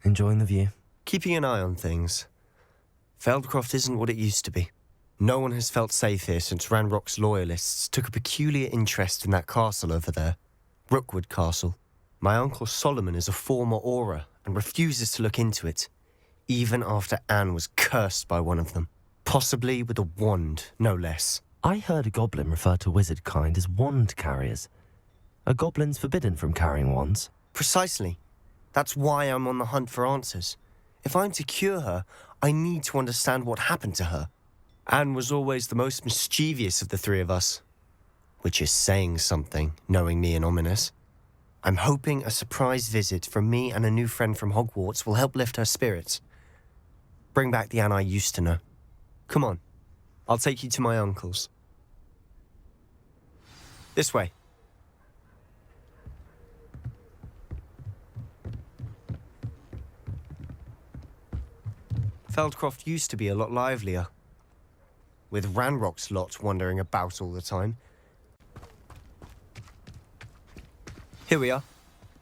Enjoying the view? Keeping an eye on things. Feldcroft isn't what it used to be. No one has felt safe here since Ranrock's loyalists took a peculiar interest in that castle over there. Rookwood Castle. My uncle Solomon is a former Auror and refuses to look into it, even after Anne was cursed by one of them. Possibly with a wand, no less. I heard a goblin refer to wizard kind as wand carriers. Are goblins forbidden from carrying wands? Precisely. That's why I'm on the hunt for answers. If I'm to cure her, I need to understand what happened to her. Anne was always the most mischievous of the three of us. Which is saying something, knowing me and Ominous. I'm hoping a surprise visit from me and a new friend from Hogwarts will help lift her spirits. Bring back the Anne I used to know. Come on, I'll take you to my uncle's. This way. Feldcroft used to be a lot livelier, with Ranrock's lot wandering about all the time. Here we are.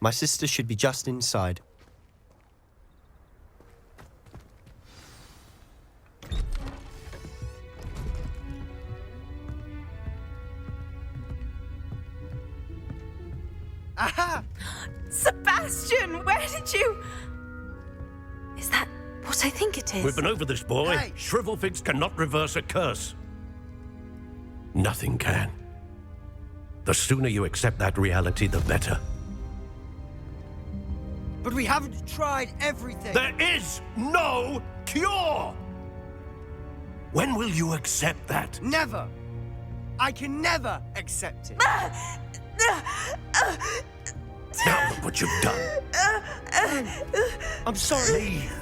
My sister should be just inside. Aha! Sebastian, where did you... Is that what I think it is? We've been over this, boy. Hey! Shrivelfigs cannot reverse a curse. Nothing can. The sooner you accept that reality, the better. But we haven't tried everything. There is no cure! When will you accept that? Never. I can never accept it. Now look what you've done. I'm sorry. Leave.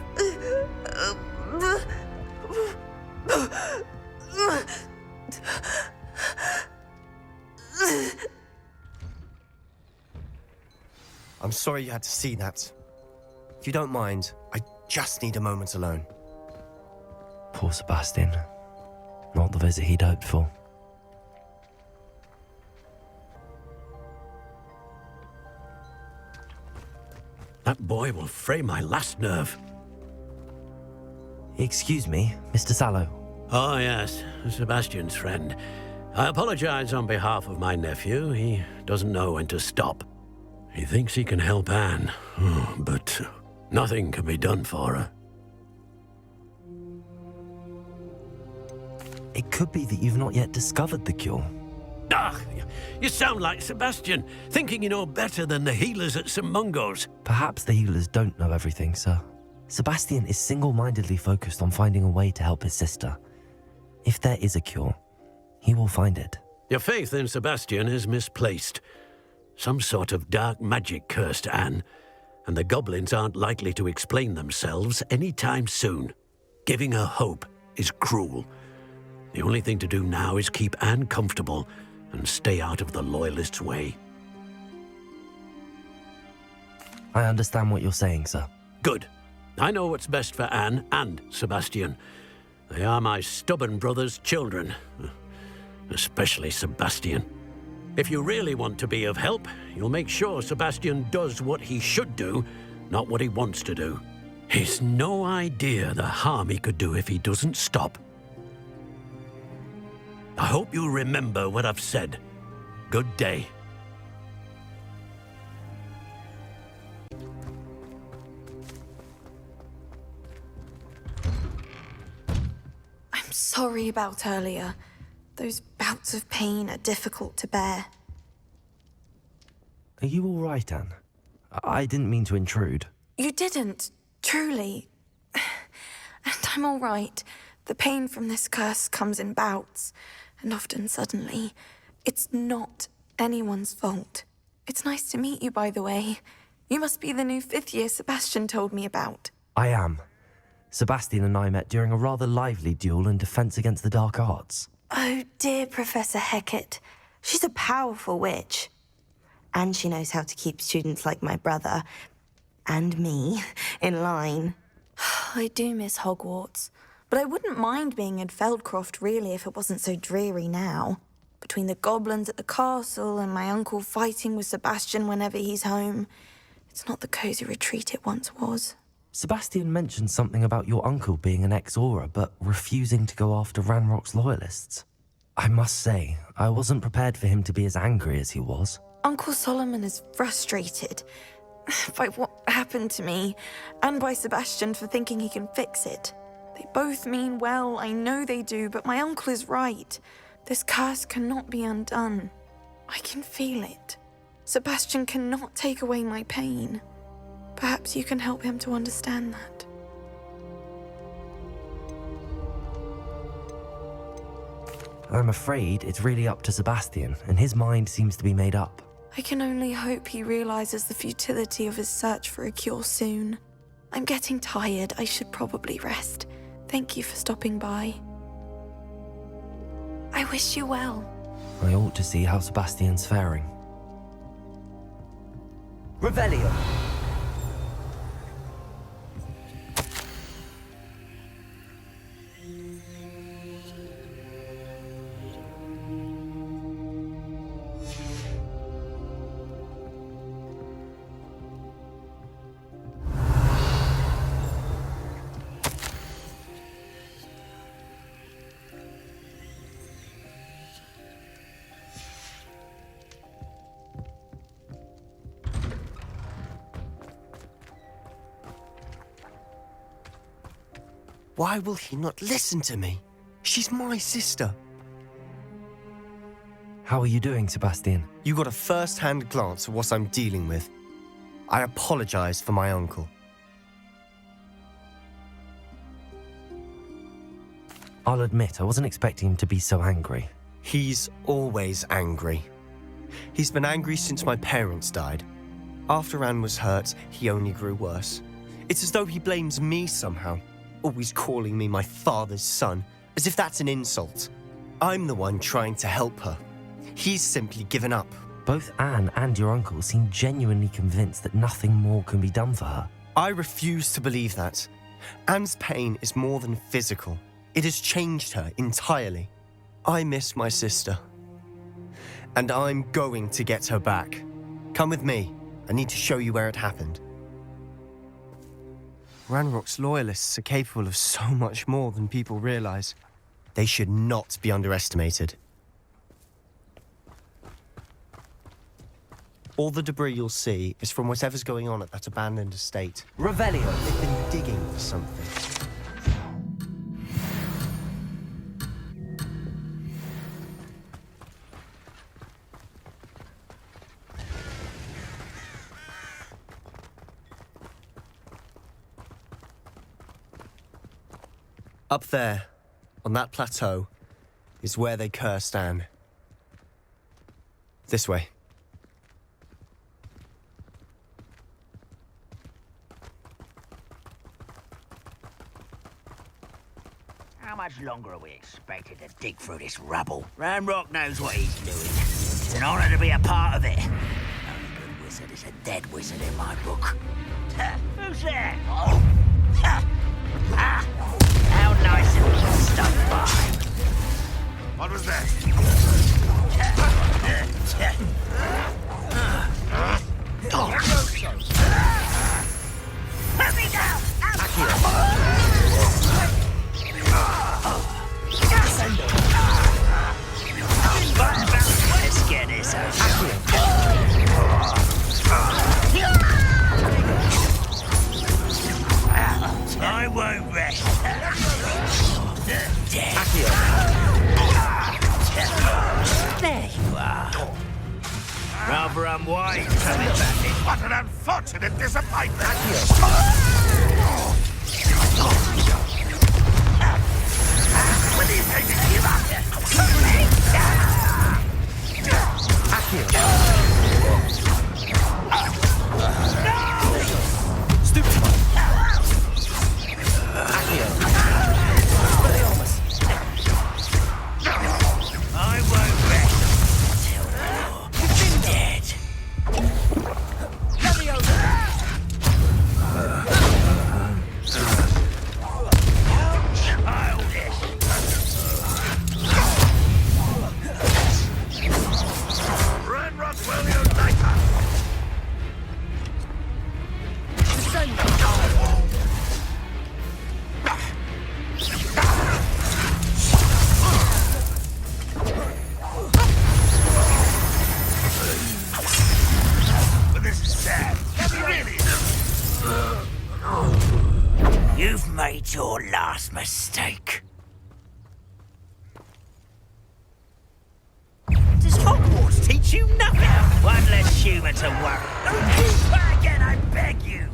I'm sorry you had to see that. If you don't mind, I just need a moment alone. Poor Sebastian. Not the visit he'd hoped for. That boy will fray my last nerve. Excuse me, Mr. Sallow. Oh, yes, Sebastian's friend. I apologize on behalf of my nephew. He doesn't know when to stop. He thinks he can help Anne, but nothing can be done for her. It could be that you've not yet discovered the cure. Ah, you sound like Sebastian, thinking you know better than the healers at St. Mungo's. Perhaps the healers don't know everything, sir. Sebastian is single-mindedly focused on finding a way to help his sister. If there is a cure, he will find it. Your faith in Sebastian is misplaced. Some sort of dark magic cursed Anne, and the goblins aren't likely to explain themselves anytime soon. Giving her hope is cruel. The only thing to do now is keep Anne comfortable and stay out of the Loyalists' way. I understand what you're saying, sir. Good. I know what's best for Anne and Sebastian. They are my stubborn brother's children. Especially Sebastian. If you really want to be of help, you'll make sure Sebastian does what he should do, not what he wants to do. He's no idea the harm he could do if he doesn't stop. I hope you remember what I've said. Good day. I'm sorry about earlier. Those bouts of pain are difficult to bear. Are you all right, Anne? I didn't mean to intrude. You didn't, truly. And I'm all right. The pain from this curse comes in bouts, and often suddenly. It's not anyone's fault. It's nice to meet you, by the way. You must be the new fifth-year Sebastian told me about. I am. Sebastian and I met during a rather lively duel in defense against the dark arts. Oh, dear Professor Hecat. She's a powerful witch. And she knows how to keep students like my brother, and me, in line. I do miss Hogwarts, but I wouldn't mind being in Feldcroft, really, if it wasn't so dreary now. Between the goblins at the castle and my uncle fighting with Sebastian whenever he's home, it's not the cosy retreat it once was. Sebastian mentioned something about your uncle being an ex-Aura, but refusing to go after Ranrock's loyalists. I must say, I wasn't prepared for him to be as angry as he was. Uncle Solomon is frustrated by what happened to me, and by Sebastian for thinking he can fix it. They both mean well, I know they do, but my uncle is right. This curse cannot be undone. I can feel it. Sebastian cannot take away my pain. Perhaps you can help him to understand that. I'm afraid it's really up to Sebastian, and his mind seems to be made up. I can only hope he realizes the futility of his search for a cure soon. I'm getting tired. I should probably rest. Thank you for stopping by. I wish you well. I ought to see how Sebastian's faring. Revelio. Why will he not listen to me? She's my sister. How are you doing, Sebastian? You got a first-hand glance at what I'm dealing with. I apologize for my uncle. I'll admit, I wasn't expecting him to be so angry. He's always angry. He's been angry since my parents died. After Anne was hurt, he only grew worse. It's as though he blames me somehow, always calling me my father's son, as if that's an insult. I'm the one trying to help her. He's simply given up. Both Anne and your uncle seem genuinely convinced that nothing more can be done for her. I refuse to believe that. Anne's pain is more than physical. It has changed her entirely. I miss my sister. And I'm going to get her back. Come with me. I need to show you where it happened. Ranrock's loyalists are capable of so much more than people realize. They should not be underestimated. All the debris you'll see is from whatever's going on at that abandoned estate. Revelio. They've been digging for something. Up there, on that plateau, is where they cursed Anne. This way. How much longer are we expected to dig through this rubble? Ranrock knows what he's doing. It's an honor to be a part of it. Only good wizard is a dead wizard in my book. Who's there? Oh. How nice of you to stop by. What was that? Let me down! Let's get this I won't rest. There you are. Rather unwise coming back in. What an unfortunate disappointment! What do you think to give up? I won't rest till you're dead. Ranrock You've made your last mistake. Does Hogwarts teach you nothing? One less human to worry. Don't do that again, I beg you.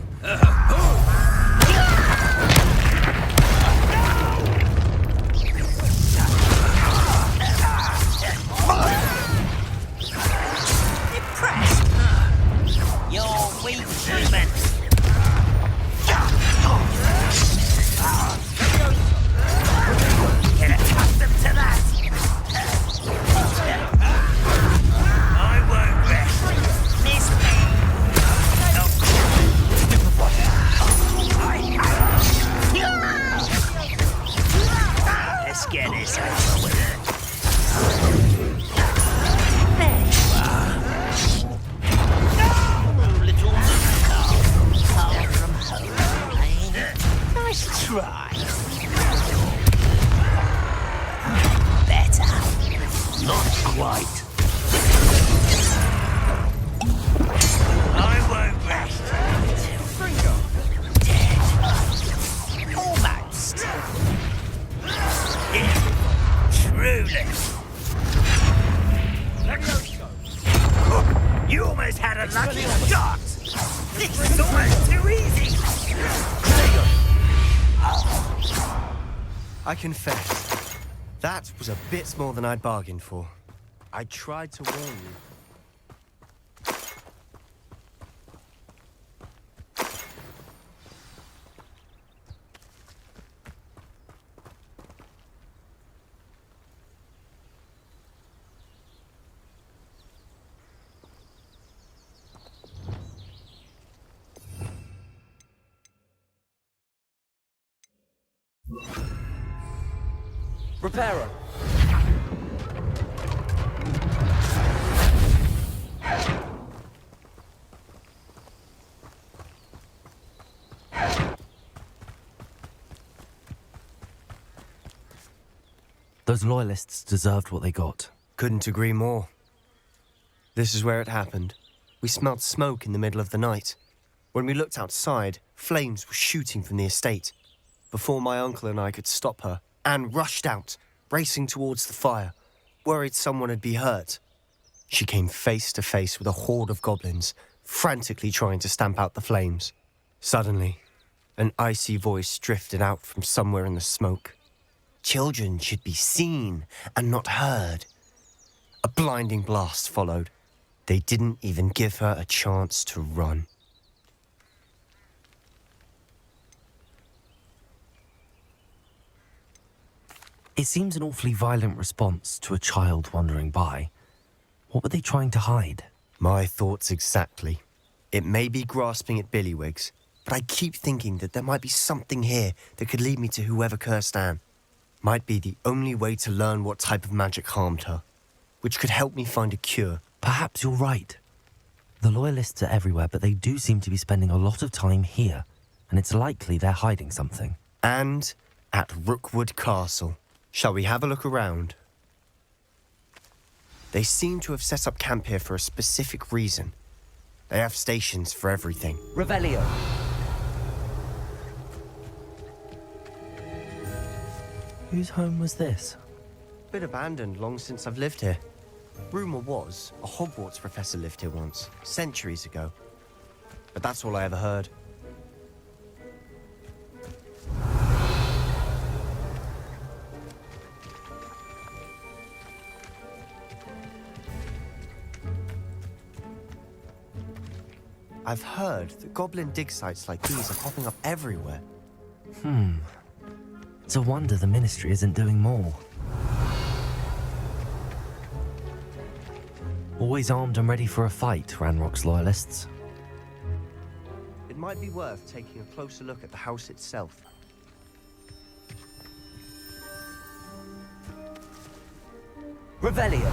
Impressed? You're weak, human. Get accustomed to that. I won't rest. Miss me. Let's get this over with. There you are. No, little Moon. Far from home, eh? Nice try. Better. Not quite. I won't rest until you're dead. Almost. Yeah, truly. You almost had a lucky shot. This is almost too easy. I confess, that was a bit more than I'd bargained for. I tried to warn you. Repairer. Those loyalists deserved what they got. Couldn't agree more. This is where it happened. We smelled smoke in the middle of the night. When we looked outside, flames were shooting from the estate. Before my uncle and I could stop her, Anne rushed out, racing towards the fire, worried someone had been hurt. She came face to face with a horde of goblins, frantically trying to stamp out the flames. Suddenly, an icy voice drifted out from somewhere in the smoke. Children should be seen and not heard. A blinding blast followed. They didn't even give her a chance to run. It seems an awfully violent response to a child wandering by. What were they trying to hide? My thoughts exactly. It may be grasping at Billywigs, but I keep thinking that there might be something here that could lead me to whoever cursed Anne. Might be the only way to learn what type of magic harmed her, which could help me find a cure. Perhaps you're right. The loyalists are everywhere, but they do seem to be spending a lot of time here, and it's likely they're hiding something. And at Rookwood Castle. Shall we have a look around? They seem to have set up camp here for a specific reason. They have stations for everything. Revelio. Whose home was this? Been abandoned long since I've lived here. Rumour was a Hogwarts professor lived here once, centuries ago. But that's all I ever heard. I've heard that goblin dig sites like these are popping up everywhere. It's a wonder the Ministry isn't doing more. Always armed and ready for a fight, Ranrock's loyalists. It might be worth taking a closer look at the house itself. Revelio.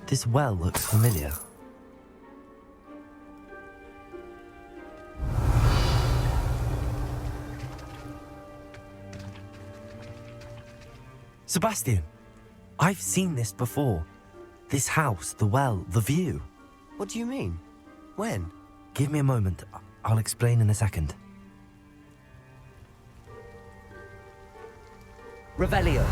This well looks familiar. Sebastian, I've seen this before. This house, the well, the view. What do you mean? When? Give me a moment. I'll explain in a second. Revelio.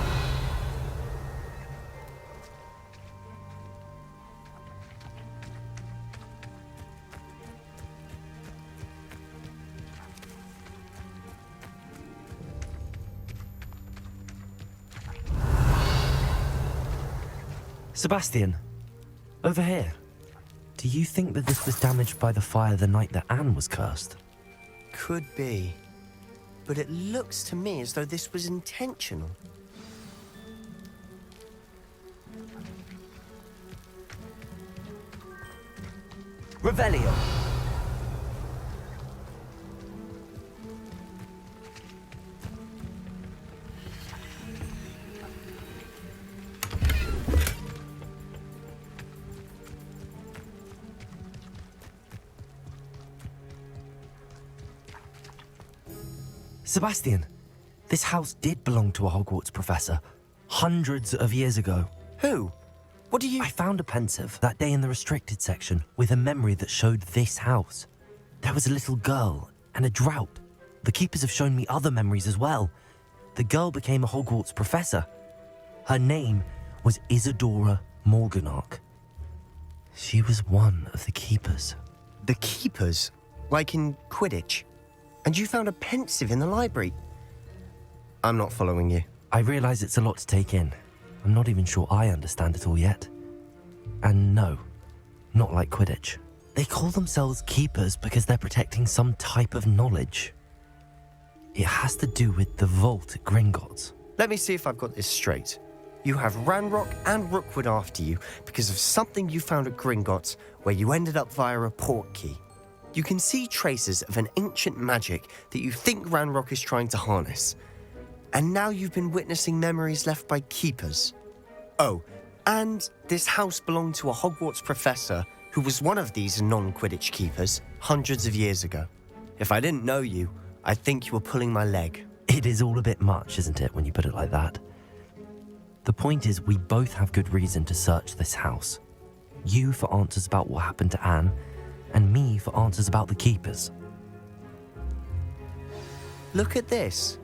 Sebastian, over here. Do you think that this was damaged by the fire the night that Anne was cursed? Could be. But it looks to me as though this was intentional. Revelio. Sebastian, this house did belong to a Hogwarts professor hundreds of years ago. Who? What do you... I found a pensive that day in the restricted section with a memory that showed this house. There was a little girl and a drought. The keepers have shown me other memories as well. The girl became a Hogwarts professor. Her name was Isadora Morganach. She was one of the keepers. The keepers? Like in Quidditch? And you found a pensive in the library? I'm not following you. I realize it's a lot to take in. I'm not even sure I understand it all yet. And no, not like Quidditch. They call themselves keepers because they're protecting some type of knowledge. It has to do with the vault at Gringotts. Let me see if I've got this straight. You have Ranrock and Rookwood after you because of something you found at Gringotts where you ended up via a portkey. You can see traces of an ancient magic that you think Ranrock is trying to harness. And now you've been witnessing memories left by keepers. Oh, and this house belonged to a Hogwarts professor who was one of these non-Quidditch keepers hundreds of years ago. If I didn't know you, I'd think you were pulling my leg. It is all a bit much, isn't it, when you put it like that? The point is, we both have good reason to search this house. You for answers about what happened to Anne, and me for answers about the keepers. Look at this.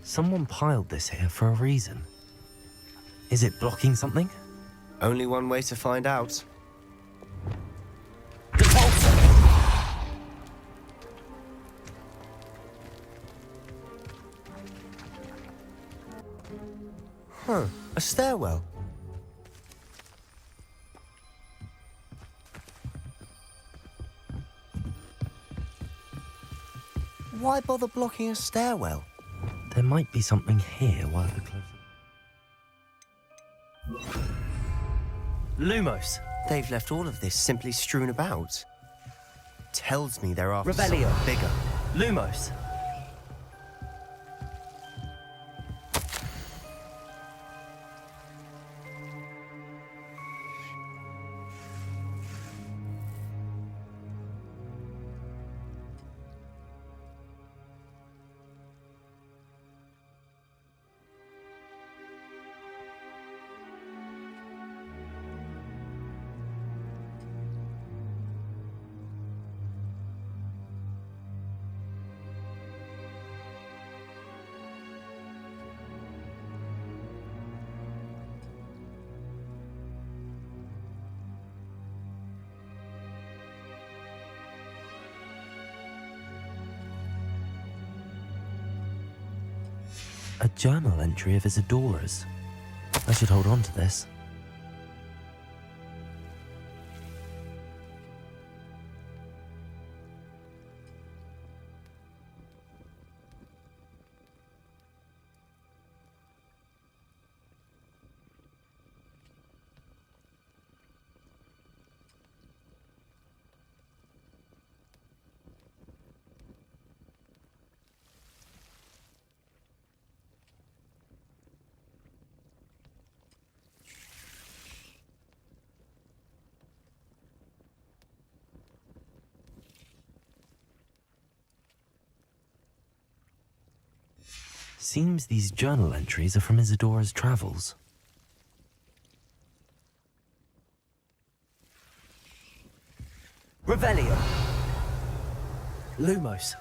Someone piled this here for a reason. Is it blocking something? Only one way to find out. Huh, a stairwell. Why bother blocking a stairwell? There might be something here worth a closer. Lumos. They've left all of this simply strewn about. Tells me they're after Revelio. something bigger. Lumos. A journal entry of Isadora's. I should hold on to this. seems these journal entries are from Isadora's travels. Revelio. Lumos.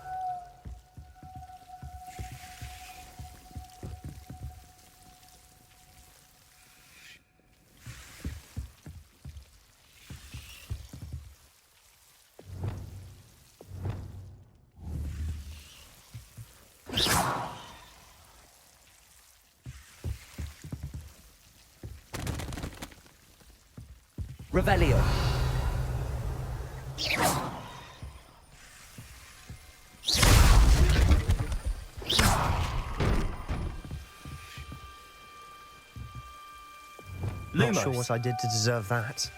Revelio. Not sure what I did to deserve that.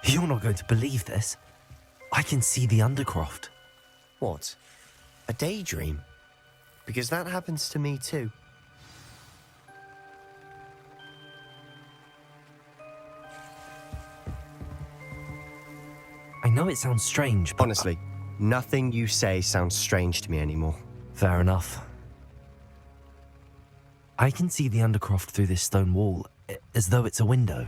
You're not going to believe this. I can see the Undercroft. What? A daydream? Because that happens to me too. I know it sounds strange, but... Honestly, nothing you say sounds strange to me anymore. Fair enough. I can see the Undercroft through this stone wall, as though it's a window.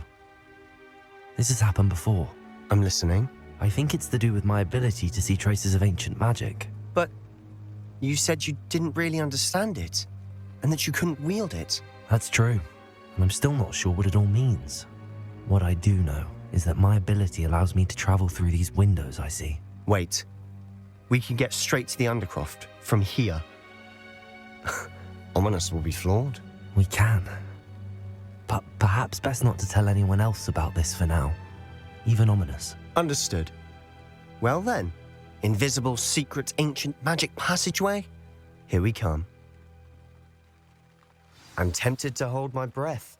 This has happened before. I'm listening. I think it's to do with my ability to see traces of ancient magic. But you said you didn't really understand it, and that you couldn't wield it. That's true, and I'm still not sure what it all means. What I do know is that my ability allows me to travel through these windows I see. Wait. We can get straight to the Undercroft from here. Ominous will be flawed. We can. But perhaps best not to tell anyone else about this for now. Even Ominous. Understood. Well then, invisible, secret, ancient magic passageway? Here we come. I'm tempted to hold my breath.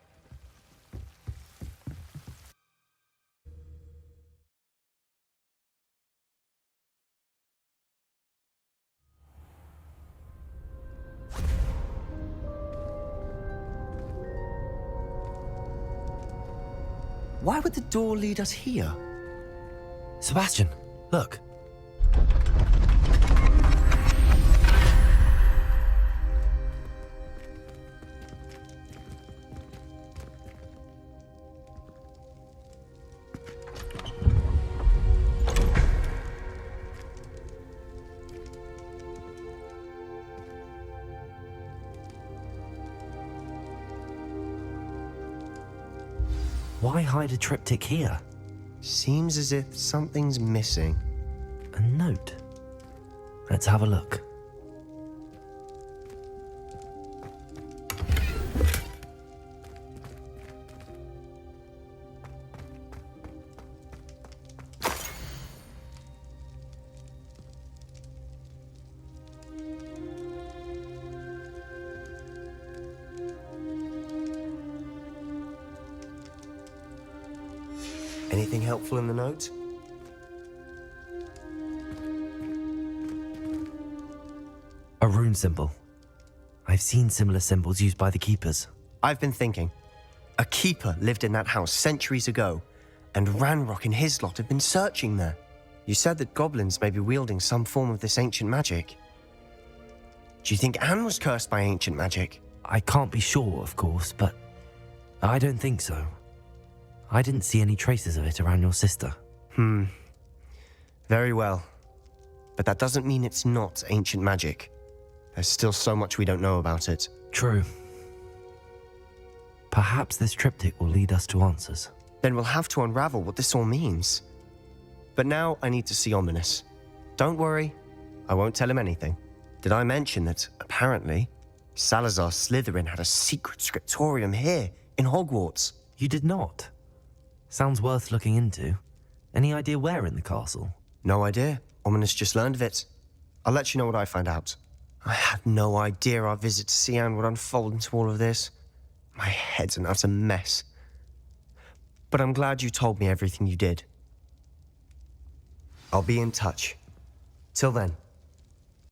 Why would the door lead us here? Sebastian, look. Why hide a triptych here? Seems as if something's missing. A note. Let's have a look. Anything helpful in the note? A rune symbol. I've seen similar symbols used by the keepers. I've been thinking. A keeper lived in that house centuries ago, and Ranrock and his lot have been searching there. You said that goblins may be wielding some form of this ancient magic. Do you think Anne was cursed by ancient magic? I can't be sure, of course, but I don't think so. I didn't see any traces of it around your sister. Very well. But that doesn't mean it's not ancient magic. There's still so much we don't know about it. True. Perhaps this triptych will lead us to answers. Then we'll have to unravel what this all means. But now I need to see Ominous. Don't worry, I won't tell him anything. Did I mention that, apparently, Salazar Slytherin had a secret scriptorium here, in Hogwarts? You did not? Sounds worth looking into. Any idea where in the castle? No idea. Ominous just learned of it. I'll let you know what I find out. I had no idea our visit to Cian would unfold into all of this. My head's an utter mess. But I'm glad you told me everything you did. I'll be in touch. Till then.